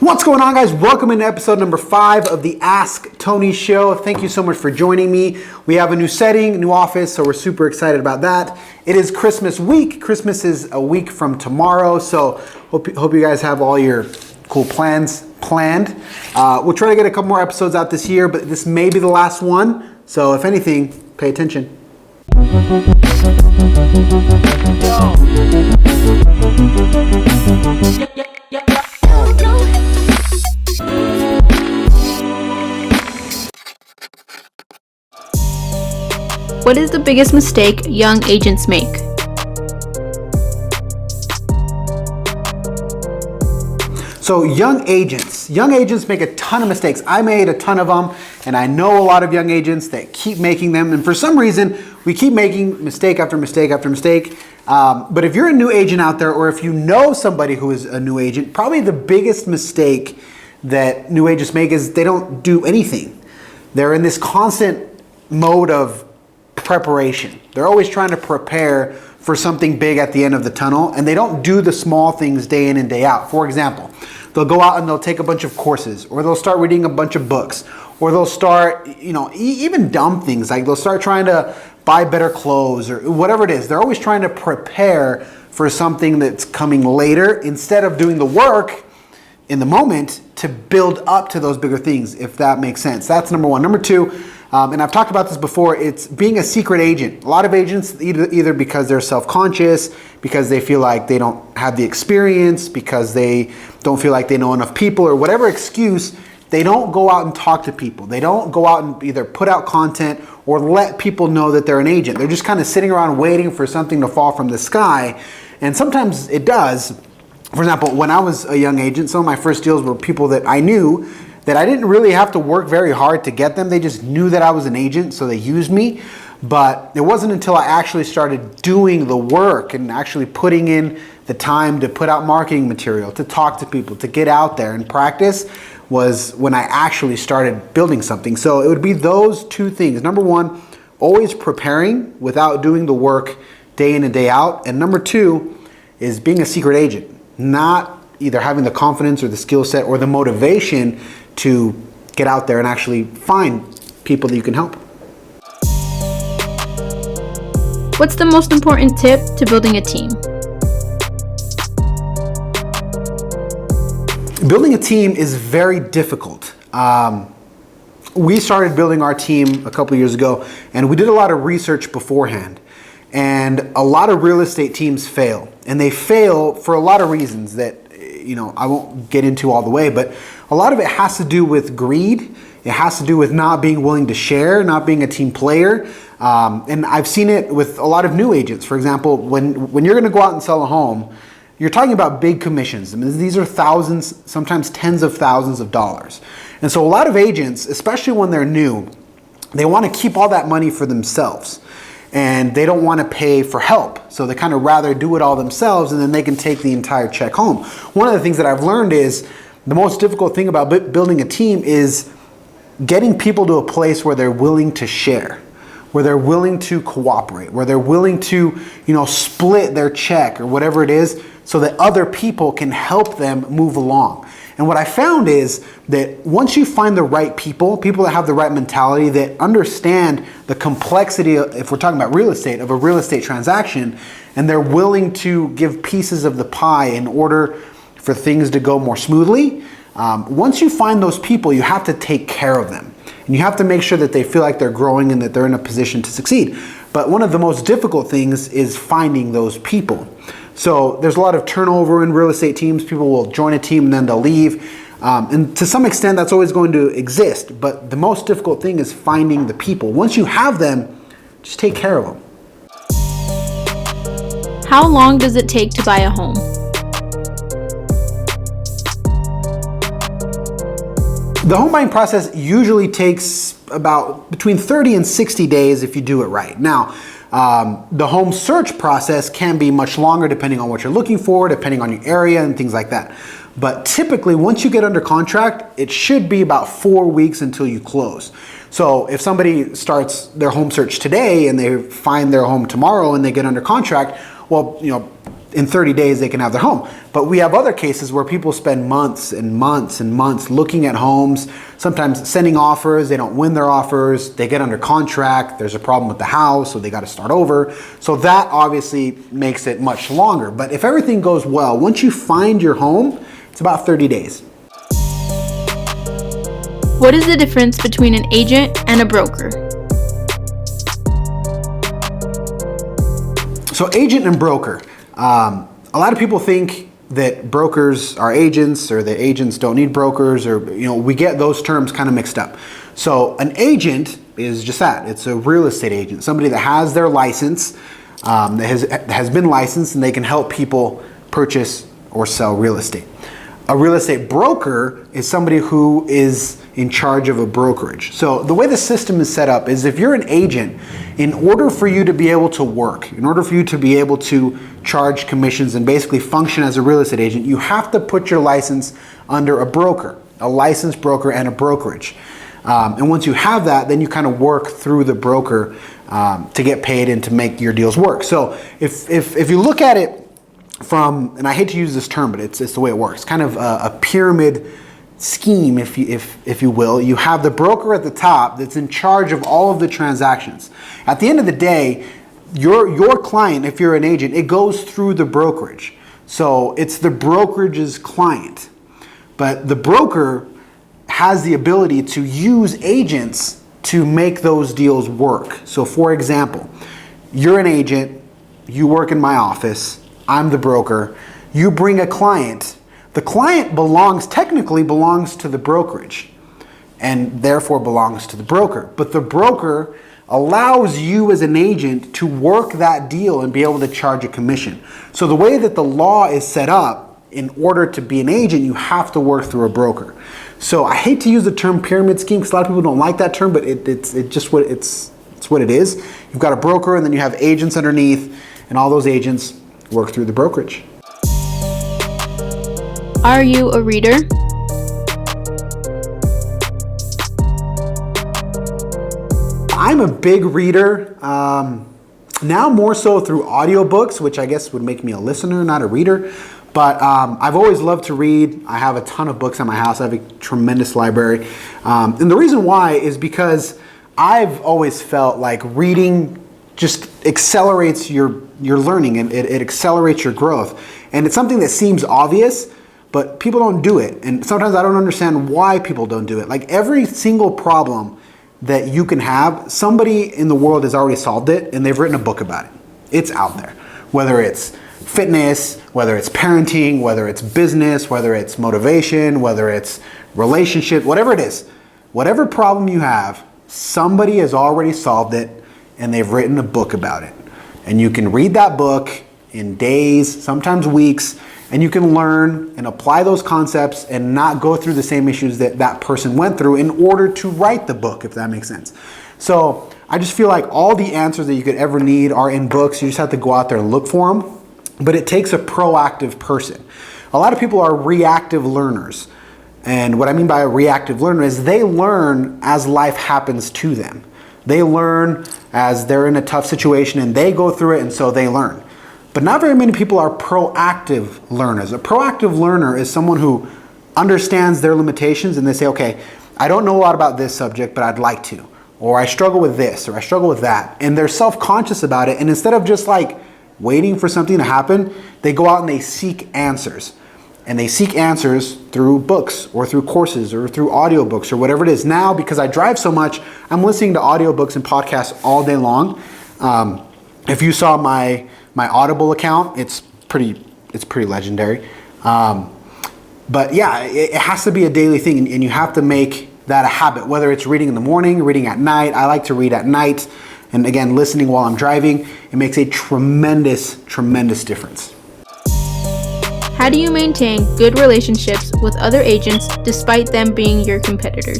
What's going on, guys? Welcome into episode number 5 of the Ask Tony Show. Thank you so much for joining me. We have a new setting, new office, so we're super excited about that. It is Christmas week. Christmas is a week from tomorrow, so hope you guys have all your cool plans planned. We'll try to get a couple more episodes out this year, but this may be the last one, so if anything, pay attention. What is the biggest mistake young agents make? So young agents make a ton of mistakes. I made a ton of them, and I know a lot of young agents that keep making them, and for some reason, we keep making mistake after mistake after mistake. But if you're a new agent out there, or if you know somebody who is a new agent, probably the biggest mistake that new agents make is they don't do anything. They're in this constant mode of preparation. They're always trying to prepare for something big at the end of the tunnel, and they don't do the small things day in and day out. For example, they'll go out and they'll take a bunch of courses, or they'll start reading a bunch of books, or they'll start, even dumb things, like they'll start trying to buy better clothes or whatever it is. They're always trying to prepare for something that's coming later instead of doing the work in the moment to build up to those bigger things, if that makes sense. That's number one. Number two, and I've talked about this before, it's being a secret agent. A lot of agents, either because they're self-conscious, because they feel like they don't have the experience, because they don't feel like they know enough people, or whatever excuse, they don't go out and talk to people. They don't go out and either put out content or let people know that they're an agent. They're just kind of sitting around waiting for something to fall from the sky. And sometimes it does. For example, when I was a young agent, some of my first deals were people that I knew that I didn't really have to work very hard to get them. They just knew that I was an agent, so they used me. But it wasn't until I actually started doing the work and actually putting in the time to put out marketing material, to talk to people, to get out there and practice, was when I actually started building something. So it would be those two things. Number one, always preparing without doing the work day in and day out. And number two is being a secret agent, not either having the confidence or the skill set or the motivation to get out there and actually find people that you can help. What's the most important tip to building a team? Building a team is very difficult. We started building our team a couple of years ago, and we did a lot of research beforehand. And a lot of real estate teams fail. And they fail for a lot of reasons that, I won't get into all the way, but a lot of it has to do with greed. It has to do with not being willing to share, not being a team player. And I've seen it with a lot of new agents. For example, when you're going to go out and sell a home, you're talking about big commissions. I mean, these are thousands, sometimes tens of thousands of dollars. And so a lot of agents, especially when they're new, they want to keep all that money for themselves. And they don't want to pay for help. So they kind of rather do it all themselves, and then they can take the entire check home. One of the things that I've learned is the most difficult thing about building a team is getting people to a place where they're willing to share, where they're willing to cooperate, where they're willing to, split their check or whatever it is, so that other people can help them move along. And what I found is that once you find the right people that have the right mentality, that understand the complexity, if we're talking about real estate, of a real estate transaction, and they're willing to give pieces of the pie in order for things to go more smoothly, once you find those people, you have to take care of them. And you have to make sure that they feel like they're growing and that they're in a position to succeed. But one of the most difficult things is finding those people. So there's a lot of turnover in real estate teams. People will join a team and then they'll leave. And to some extent, that's always going to exist. But the most difficult thing is finding the people. Once you have them, just take care of them. How long does it take to buy a home? The home buying process usually takes about between 30 and 60 days if you do it right. Now, the home search process can be much longer depending on what you're looking for, depending on your area and things like that. But typically, once you get under contract, it should be about 4 weeks until you close. So if somebody starts their home search today and they find their home tomorrow and they get under contract, well, in 30 days they can have their home. But we have other cases where people spend months and months and months looking at homes, sometimes sending offers, they don't win their offers, they get under contract, there's a problem with the house, so they got to start over. So that obviously makes it much longer. But if everything goes well, once you find your home, it's about 30 days. What is the difference between an agent and a broker? So agent and broker. A lot of people think that brokers are agents or that agents don't need brokers, or we get those terms kind of mixed up. So an agent is just that. It's a real estate agent, somebody that has their license, that has been licensed, and they can help people purchase or sell real estate. A real estate broker is somebody who is in charge of a brokerage. So the way the system is set up is if you're an agent, in order for you to be able to work, in order for you to be able to charge commissions and basically function as a real estate agent, you have to put your license under a broker, a licensed broker and a brokerage. And once you have that, then you kind of work through the broker to get paid and to make your deals work. So if you look at it from, and I hate to use this term, but it's the way it works, kind of a pyramid scheme, if you will. You have the broker at the top that's in charge of all of the transactions. At the end of the day, your client, if you're an agent, it goes through the brokerage. So it's the brokerage's client. But the broker has the ability to use agents to make those deals work. So for example, you're an agent, you work in my office, I'm the broker, you bring a client. The client technically belongs to the brokerage and therefore belongs to the broker. But the broker allows you as an agent to work that deal and be able to charge a commission. So the way that the law is set up, in order to be an agent, you have to work through a broker. So I hate to use the term pyramid scheme because a lot of people don't like that term, but it's what it is. You've got a broker and then you have agents underneath, and all those agents work through the brokerage. Are you a reader? I'm a big reader, now more so through audiobooks, which I guess would make me a listener, not a reader. But I've always loved to read. I have a ton of books at my house. I have a tremendous library. And the reason why is because I've always felt like reading just accelerates your learning, and it accelerates your growth. And it's something that seems obvious, but people don't do it. And sometimes I don't understand why people don't do it. Like every single problem that you can have, somebody in the world has already solved it and they've written a book about it. It's out there. Whether it's fitness, whether it's parenting, whether it's business, whether it's motivation, whether it's relationship, whatever it is, whatever problem you have, somebody has already solved it and they've written a book about it. And you can read that book in days, sometimes weeks, and you can learn and apply those concepts and not go through the same issues that that person went through in order to write the book, if that makes sense. So I just feel like all the answers that you could ever need are in books. You just have to go out there and look for them. But it takes a proactive person. A lot of people are reactive learners. And what I mean by a reactive learner is they learn as life happens to them. They learn as they're in a tough situation and they go through it, and so they learn. But not very many people are proactive learners. A proactive learner is someone who understands their limitations and they say, okay, I don't know a lot about this subject, but I'd like to. Or I struggle with this, or I struggle with that. And they're self-conscious about it. And instead of just like waiting for something to happen, they go out and they seek answers. And they seek answers through books or through courses or through audiobooks or whatever it is. Now, because I drive so much, I'm listening to audiobooks and podcasts all day long. If you saw my Audible account, it's pretty legendary. But yeah, it has to be a daily thing, and you have to make that a habit, whether it's reading in the morning, reading at night. I like to read at night. And again, listening while I'm driving, it makes a tremendous, tremendous difference. How do you maintain good relationships with other agents despite them being your competitors?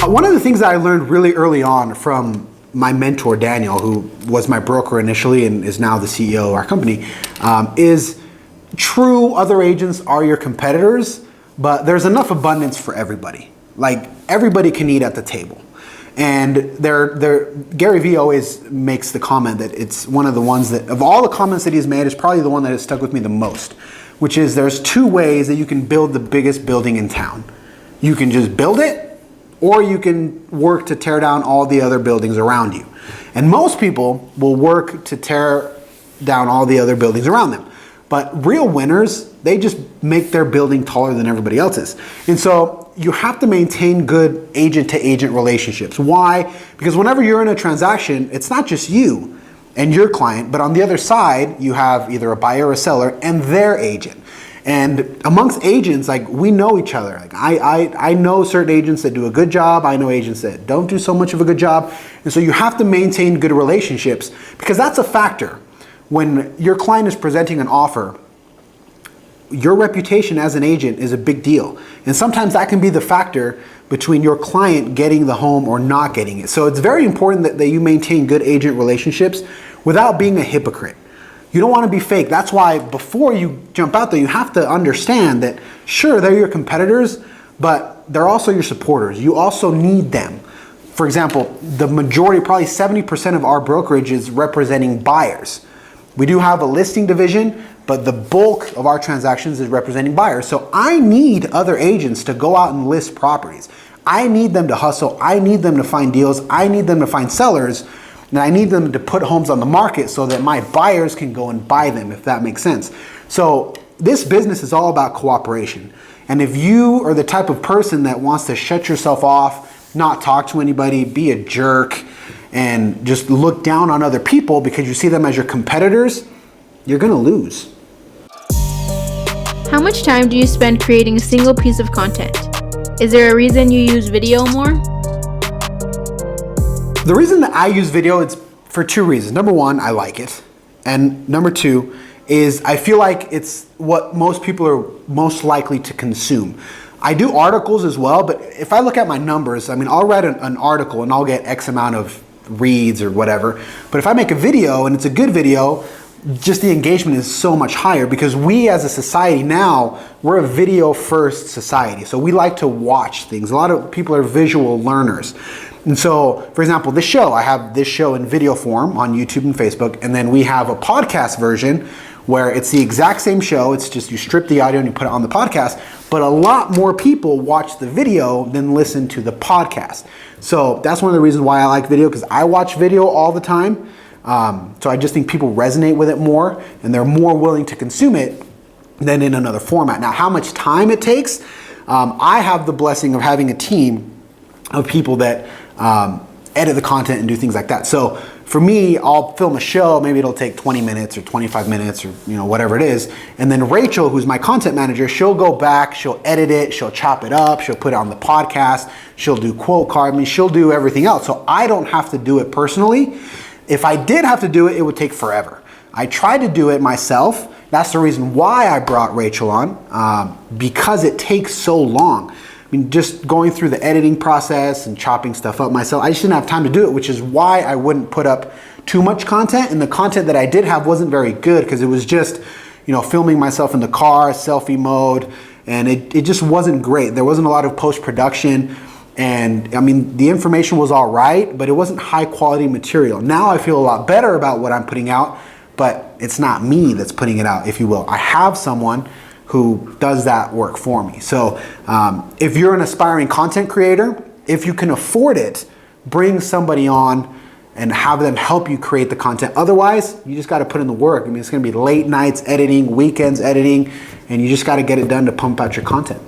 One of the things that I learned really early on from my mentor, Daniel, who was my broker initially and is now the CEO of our company, is true other agents are your competitors, but there's enough abundance for everybody. Like everybody can eat at the table. And Gary Vee always makes the comment that it's one of the ones that, of all the comments that he's made, is probably the one that has stuck with me the most, which is there's two ways that you can build the biggest building in town. You can just build it, or you can work to tear down all the other buildings around you. And most people will work to tear down all the other buildings around them. But real winners, they just make their building taller than everybody else's. And so you have to maintain good agent-to-agent relationships. Why? Because whenever you're in a transaction, it's not just you and your client, but on the other side, you have either a buyer or a seller and their agent. And amongst agents, like, we know each other. Like, I know certain agents that do a good job. I know agents that don't do so much of a good job. And so you have to maintain good relationships, because that's a factor. When your client is presenting an offer, your reputation as an agent is a big deal. And sometimes that can be the factor between your client getting the home or not getting it. So it's very important that you maintain good agent relationships without being a hypocrite. You don't want to be fake. That's why before you jump out there, you have to understand that, sure, they're your competitors, but they're also your supporters. You also need them. For example, the majority, probably 70% of our brokerage is representing buyers. We do have a listing division, but the bulk of our transactions is representing buyers. So I need other agents to go out and list properties. I need them to hustle. I need them to find deals. I need them to find sellers. And I need them to put homes on the market so that my buyers can go and buy them, if that makes sense. So this business is all about cooperation. And if you are the type of person that wants to shut yourself off, not talk to anybody, be a jerk, and just look down on other people because you see them as your competitors, you're gonna lose. How much time do you spend creating a single piece of content? Is there a reason you use video more? The reason that I use video is for two reasons. Number one, I like it. And number two is I feel like it's what most people are most likely to consume. I do articles as well, but if I look at my numbers, I mean, I'll write an article and I'll get X amount of reads or whatever. But if I make a video and it's a good video, just the engagement is so much higher, because we as a society now, we're a video first society. So we like to watch things. A lot of people are visual learners. And so, for example, this show, I have this show in video form on YouTube and Facebook, and then we have a podcast version where it's the exact same show. It's just you strip the audio and you put it on the podcast, but a lot more people watch the video than listen to the podcast. So that's one of the reasons why I like video, because I watch video all the time. So I just think people resonate with it more, and they're more willing to consume it than in another format. Now, how much time it takes, I have the blessing of having a team of people that edit the content and do things like that. So for me, I'll film a show, maybe it'll take 20 minutes or 25 minutes or whatever it is. And then Rachel, who's my content manager, she'll go back, she'll edit it, she'll chop it up, she'll put it on the podcast, she'll do quote card, she'll do everything else. So I don't have to do it personally. If I did have to do it, it would take forever. I tried to do it myself. That's the reason why I brought Rachel on, because it takes so long. I mean, just going through the editing process and chopping stuff up myself, I just didn't have time to do it, which is why I wouldn't put up too much content. And the content that I did have wasn't very good, because it was just, filming myself in the car, selfie mode, and it just wasn't great. There wasn't a lot of post-production, and I mean, the information was all right, but it wasn't high quality material. Now I feel a lot better about what I'm putting out, but it's not me that's putting it out, if you will. I have someone who does that work for me. So if you're an aspiring content creator, if you can afford it, bring somebody on and have them help you create the content. Otherwise, you just got to put in the work. I mean, it's going to be late nights editing, weekends editing, and you just got to get it done to pump out your content.